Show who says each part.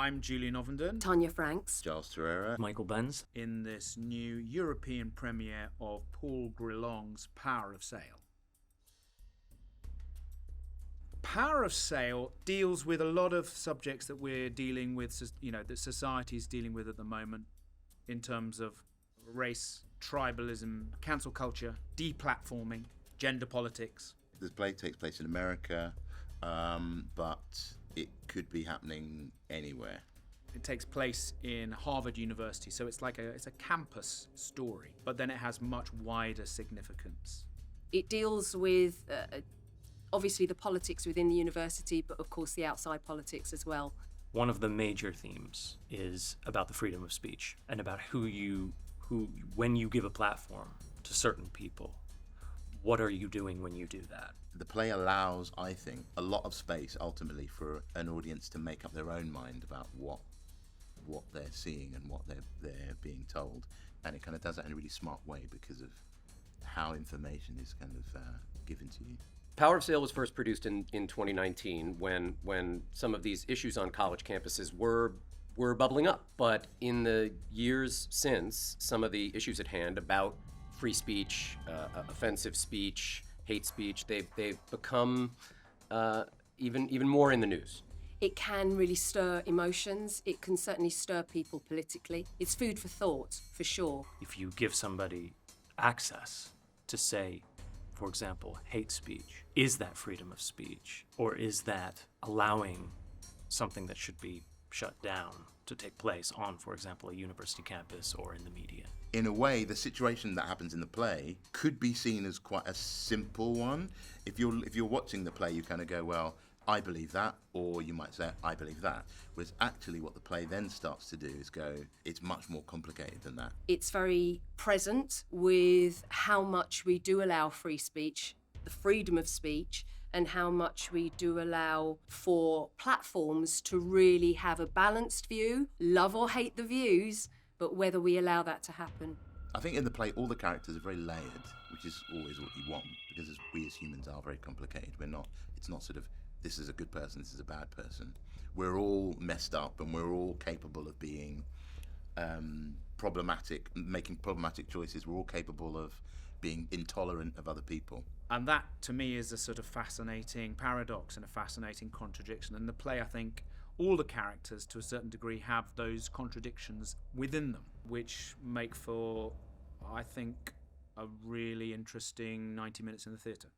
Speaker 1: I'm Julian Ovenden.
Speaker 2: Tanya Franks.
Speaker 3: Giles Torreira.
Speaker 4: Michael Benz.
Speaker 1: In this new European premiere of Paul Grillon's Power of Sale. Power of Sale deals with a lot of subjects that we're dealing with, that society's dealing with at the moment in terms of race, tribalism, cancel culture, deplatforming, gender politics.
Speaker 3: The play takes place in America, but it could be happening anywhere.
Speaker 1: It takes place in Harvard University, so it's a campus story, but then it has much wider significance.
Speaker 2: It deals with obviously the politics within the university, but of course the outside politics as well.
Speaker 4: One of the major themes is about the freedom of speech and about when you give a platform to certain people, what are you doing when you do that?
Speaker 3: The play allows, I think, a lot of space ultimately for an audience to make up their own mind about what they're seeing and what they're being told, and it kind of does that in a really smart way because of how information is kind of given to you.
Speaker 5: Power of Sale was first produced in 2019 when some of these issues on college campuses were bubbling up. But in the years since, some of the issues at hand about free speech, offensive speech, hate speech, they've become even more in the news.
Speaker 2: It can really stir emotions. It can certainly stir people politically. It's food for thought, for sure.
Speaker 4: If you give somebody access to say, for example, hate speech, is that freedom of speech? Or is that allowing something that should be shut down to take place on, for example, a university campus or in the media?
Speaker 3: In a way, the situation that happens in the play could be seen as quite a simple one. If you're watching the play, you kind of go, well, I believe that, or you might say, I believe that. Whereas actually what the play then starts to do is go, it's much more complicated than that.
Speaker 2: It's very present with how much we do allow free speech, the freedom of speech, and how much we do allow for platforms to really have a balanced view, love or hate the views, but whether we allow that to happen.
Speaker 3: I think in the play, all the characters are very layered, which is always what you want, because we as humans are very complicated. It's not sort of, this is a good person, this is a bad person. We're all messed up and we're all capable of being problematic, making problematic choices. We're all capable of being intolerant of other people.
Speaker 1: And that, to me, is a sort of fascinating paradox and a fascinating contradiction. And the play, I think, all the characters, to a certain degree, have those contradictions within them, which make for, I think, a really interesting 90 minutes in the theatre.